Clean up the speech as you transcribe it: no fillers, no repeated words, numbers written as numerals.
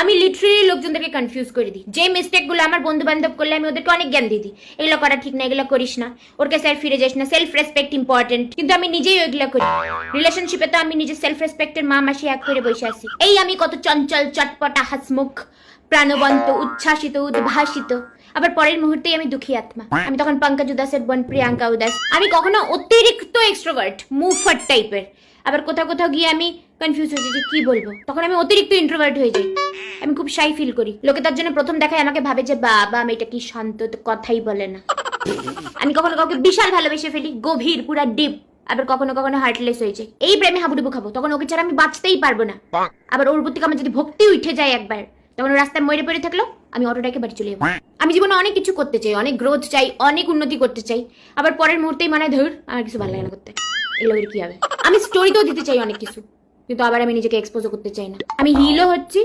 আমি literally লোকজনদেরকে confuse করে দিই। যে মিস্টেক গুলো আমার বন্ধু বান্ধব করলে আমি ওদেরকে অনেক জ্ঞান দিয়ে দিই, এগুলো করা ঠিক না, এগুলো করিস না, ওর কাছে আর ফিরে যাস না, সেলফ রেসপেক্ট ইম্পর্টেন্ট। কিন্তু আমি নিজেই ওইগুলো করি। রিলেশনশিপে তো আমি নিজে সেলফ রেসপেক্টের মা মাসি এক করে বসে আছি। এই আমি কত চঞ্চল, চটপটা, হাসমুখ, প্রাণবন্ত, উচ্ছ্বাসিত, উদ্ভাসিত, আবার পরের মুহূর্তেই আমি দুঃখী আত্মা। আমি তখন পঙ্কজ উদাসের বোন প্রিয়াঙ্কা উদাস। আমি কখনো অতিরিক্ত এক্সট্রোভার্ট, মুফার টাইপের, আবার কোথাও কোথাও গিয়ে আমি কনফিউজ হয়ে যাই কি বলবো। তখন আমি অতিরিক্ত ইন্ট্রোভার্ট হয়ে যাই। আমি খুব শাই ফিল করি। লোকে তার জন্য প্রথম দেখায় আমাকে ভাবে যে বাবা মেয়েটা কি শান্ত, তো কথাই বলে না। আমি কখনো কাউকে বিশাল ভালোবেসে ফেলি, গভীর, পুরা ডিপ। আবার কখনো কখনো হার্টলেস হয়ে যায়। এই প্রেমে হাবুডুবু খাবো, তখন ওকে ছাড়া আমি বাঁচতেই পারবো না। আবার ওর প্রতি আমার যদি ভক্তি উঠে যায় একবার, তখন রাস্তায় মরে পড়ে থাকলো, আমি অটোটাকে বাড়ি চলে যাবো। আমি জীবনে অনেক কিছু করতে চাই, অনেক গ্রোথ চাই, অনেক উন্নতি করতে চাই। আবার পরের মুহূর্তেই মনে হয় ধর আমার কিছু ভালো লাগে না করতে, এগুলো কি হবে। আমি স্টোরিতেও দিতে চাই অনেক কিছু, কিন্তু আবার আমি নিজেকে এক্সপোজও করতে চাই না। আমি হিলও হচ্ছি,